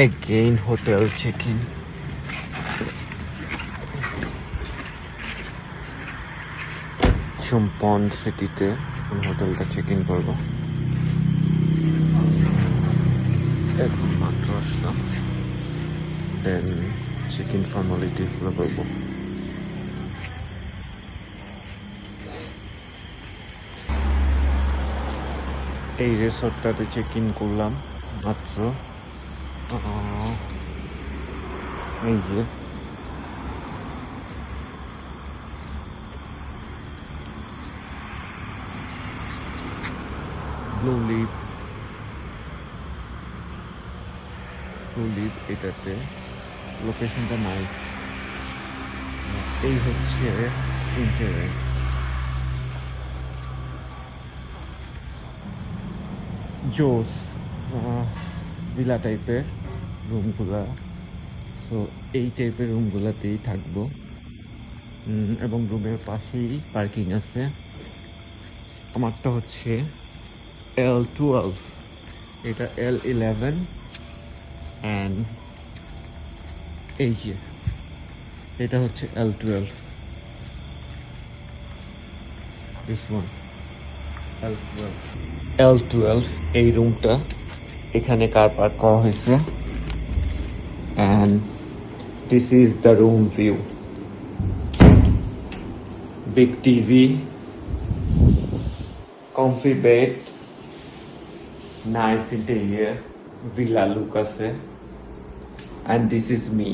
Again hotel check-in. Chumpon সিটিতে হোটেলটা check in করবো। এখন মাত্র আসলাম, দেন চেক ইন ফর্মালিটি গুলো করবো। এই রিসোর্টটাতে চেক ইন করলাম মাত্র। এই যে ব্লু লিপ এটাতে লোকেশনটা নাই। এই হচ্ছে ইন্টেরিয়র। জোস ভিলা টাইপের রুমগুলা, সো এই টাইপের রুমগুলাতেই থাকবো। এবং রুমের পাশেই পার্কিং আছে। আমারটা হচ্ছে L12, এটা L11 অ্যান্ড এই যে এটা হচ্ছে L12, দিস ওয়ান L12 এই রুমটা, এখানে কার পার্ক করা হয়েছে। And this is the room view. Big TV, comfy bed, nice interior, villa look আছে, and this is me.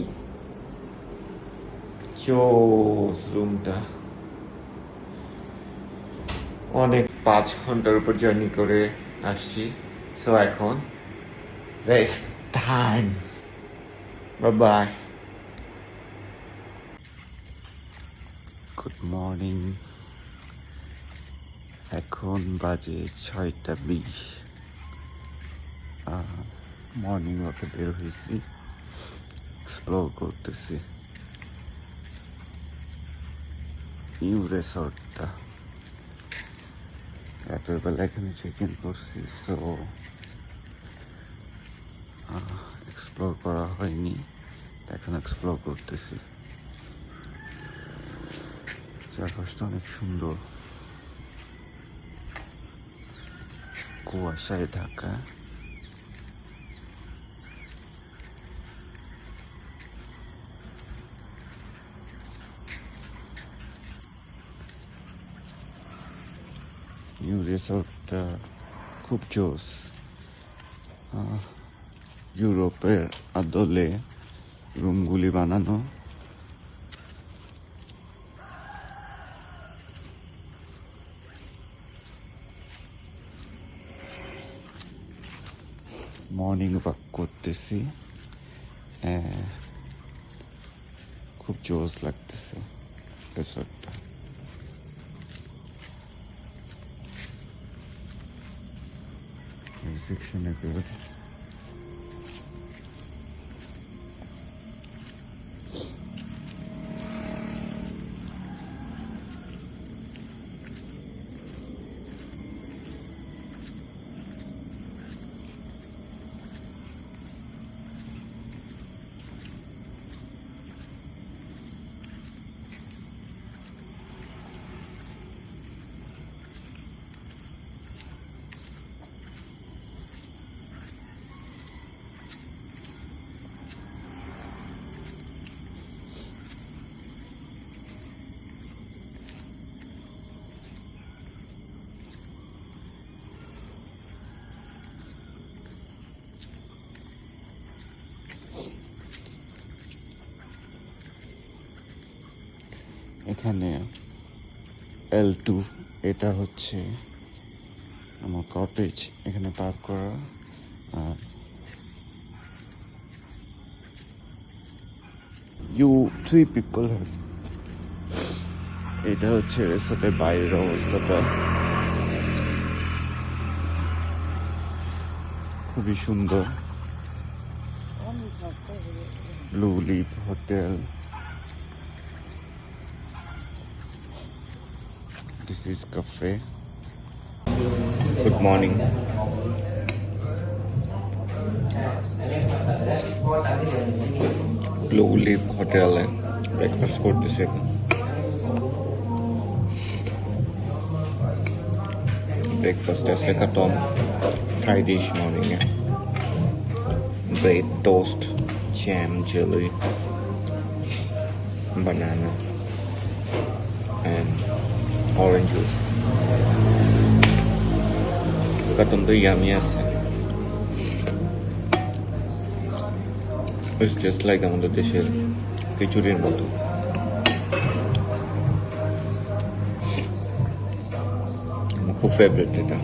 Chose রুমটা অনেক 5 ঘন্টার উপর জার্নি করে আসছি, সো এখন rest time. Bye bye. Good morning, এখন বাজে 6:20। মর্নিং ওয়াকে বের হয়েছি, এক্সপ্লোর করতেছি নিউ রিসর্টটা। রাতের বেলা এখানে চেক ইন করছি, সো এক্সপ্লোর করা হয়নি, এখন এক্সপ্লোর করতেছি। চারপাশটা অনেক সুন্দর, কুয়াশায় ঢাকা। নিউ রিসোর্টটা খুব জোস। ইউরোপের আদলে রুমগুলি বানানো। মর্নিং ওয়াক করতেছি, খুব জোস লাগতেছে রিসোর্টটা। রিসেপশনে good. এখানে L2, এটা হচ্ছে আমার কটেজ, এখানে পার্ক করা। আর you 3 people have, এটা হচ্ছে রিসোর্টের বাইরের অবস্থাটা। খুবই সুন্দর। Blue leaf hotel. This is cafe. Good morning. Blue leaf হোটেলে ব্রেকফাস্ট করতেছি এখন। ব্রেকফাস্ট আছে खत्म Thai dish morning है bread toast jam jelly banana and orange juice खत्म तो yummy আছে It's just like আমাদের দেশের খিচুড়ির মতো খুব ফেভারিট এটা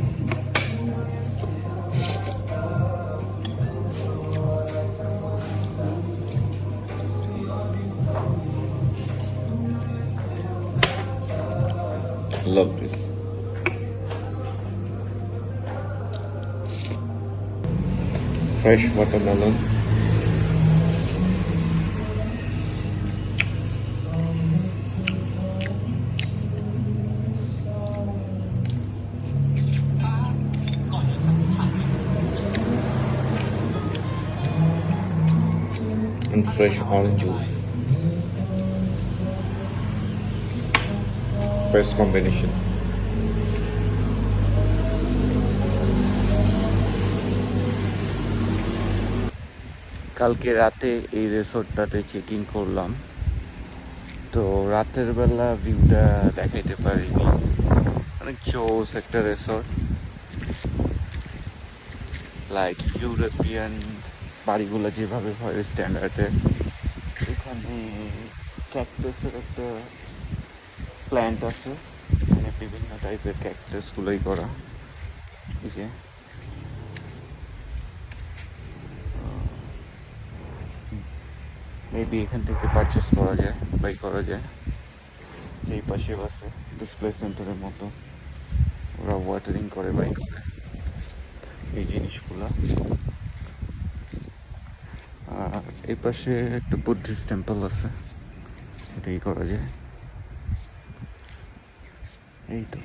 love this fresh watermelon and fresh orange juice. Best combination. কালকে রাতে এই রিসোর্টটাতে চেক ইন করলাম তো রাতের বেলা ভিউটা দেখাইতে পারিনি অনেক জোস একটা রিসোর্ট লাইক ইউরোপিয়ান বাড়িগুলো যেভাবে হয় স্ট্যান্ডার্ডে এখানে ক্যাকটাসের একটা প্ল্যান্ট আছে এখানে বিভিন্ন টাইপের ক্যাকটাসগুলোই করা এই যে মেবি এখান থেকে পারচেস করা যায় বাই করা যায় এই পাশে আছে ডিসপ্লে সেন্টারের মতো ওরা ওয়াটারিং করে বাই করে এই জিনিসগুলো আর এই পাশে একটা বুদ্ধিস্ট টেম্পল আছে এটাই করা যায় এই তো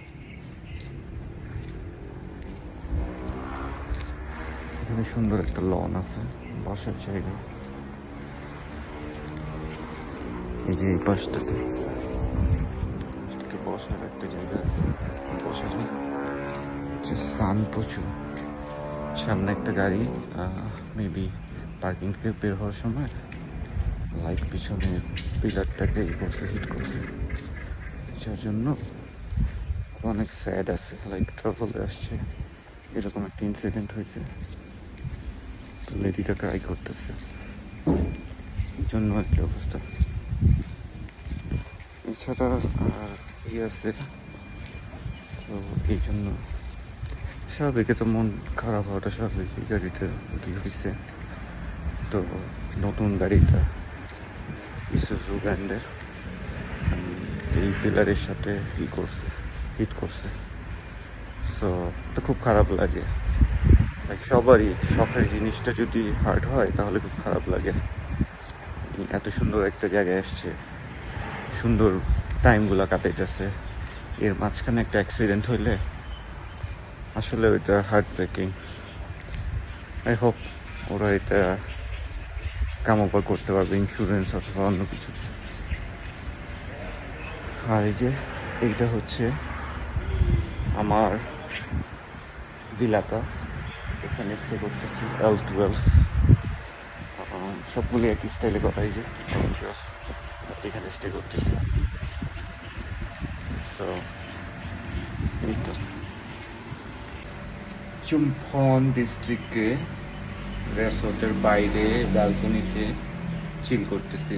এখানে সুন্দর একটা লন আছে বসার জায়গা এই যে এই পাশটাতে বসার একটা জায়গা আছে বসা যায় যে সান প্রচুর সামনে একটা গাড়ি মেবি পার্কিং থেকে বের হওয়ার সময় লাইট পিছনে পিলারটাকে হিট করছে যার জন্য অনেক স্যাড আছে লাইক ট্রাভেলে আসছে এরকম একটা ইনসিডেন্ট হয়েছে তো লেডিটা ক্রাই করতেছে এই জন্য আর কি অবস্থা এছাড়া আর আছে তো এই জন্য স্বাভাবিক তো মন খারাপ হওয়াটা স্বাভাবিক এই গাড়িটা কি হয়েছে তো নতুন গাড়িটা ইসুজু ব্র্যান্ডের এই পিলারের সাথে হিট করছে সো তো খুব খারাপ লাগে লাইক সবারই শখের জিনিসটা যদি হার্ড হয় তাহলে খুব খারাপ লাগে এত সুন্দর একটা জায়গায় আসছে সুন্দর টাইমগুলো কাটাইতেছে এর মাঝখানে একটা অ্যাক্সিডেন্ট হইলে আসলে ওইটা হার্ট ব্রেকিং আই হোপ ওরা এটা কাম ওভার করতে পারবে ইন্স্যুরেন্স অথবা অন্য কিছু আর এই যে এইটা হচ্ছে আমার ভিলাটা এখানে স্টে করতেছি L12 সবগুলি একই স্টাইলে করা এই যে এখানে স্টে করতেছি সো এইটা চুম্ফন ডিস্ট্রিক্টে রিসোর্টের বাইরে ব্যালকনিতে চিল করতেছি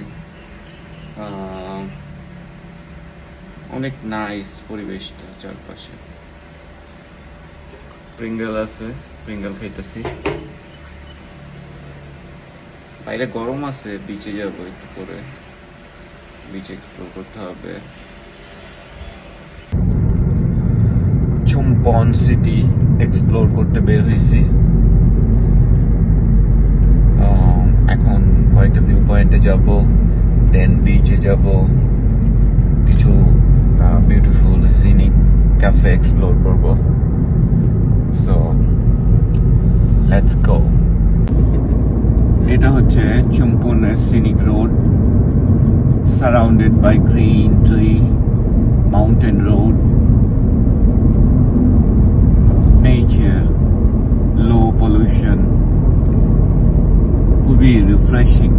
অনেক নাইস পরিবেশটা চারপাশে প্রিঙ্গেল আছে প্রিঙ্গেল খাইতেছি বাইরে গরম আছে বিচে যাবো একটু পরে বিচ এক্সপ্লোর করতে হবে চুম্পন সিটি এক্সপ্লোর করতে বের হয়েছি এখন কয়েকটা ভিউ পয়েন্টে যাব দেন বিচে যাব কিছু বিউটিফুল সিনিক ক্যাফে এক্সপ্লোর করব সো লেটস গো এটা হচ্ছে চুম্পুনের scenic road, surrounded by green tree, mountain road, nature, low pollution, খুবই রিফ্রেশিং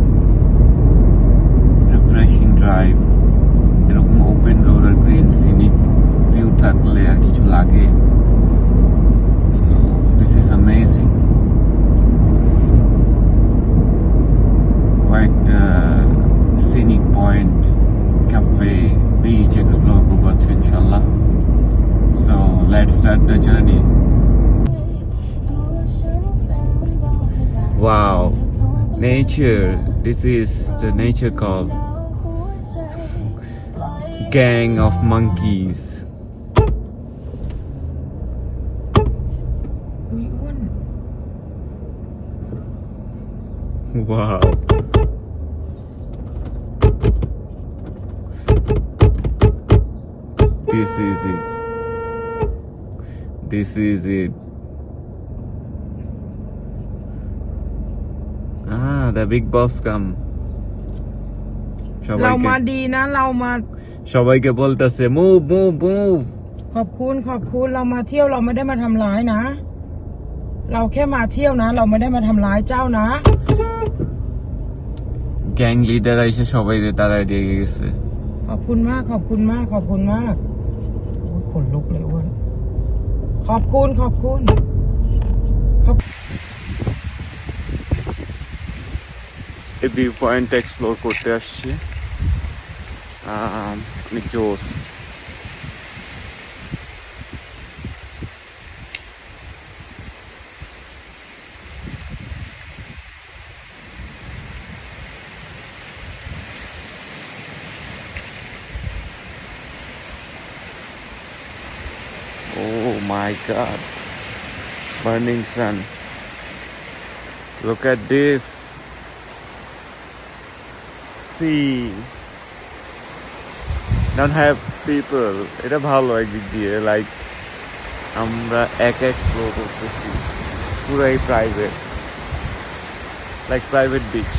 ড্রাইভ। এরকম ওপেন রোড আর গ্রিন সিনিক ভিউ থাকলে আর কিছু লাগে। So this is amazing. কয়েকটা scenic point, cafe, beach explore করবো আজকে ইনশাল্লাহ। So let's start the journey. Wow, nature. This is the nature call. Gang of monkeys. Wow. This is it. This is it. The big boss come.เรามาดีนะเรามา সবাইকে বলতেছে move move মুভ।ขอบคุณเรามาเที่ยวเราไม่ได้มาทำร้ายนะ เราแค่มาเที่ยวนะ เราไม่ได้มาทำร้ายเจ้านะ gang leader এসে সবাই তারাই দিয়ে গেছে।ขอบคุณมากโอ้ยขนลุกเลยอ้วนขอบคุณএই view point explore করতে আসছি, অনেক জোস। Oh my God, burning sun. Look at this. See, don't have people. এটা ভালো একদিক দিয়ে, লাইক আমরা এক্সপ্লোর করতেছি, পুরাই প্রাইভেট, লাইক প্রাইভেট বিচ।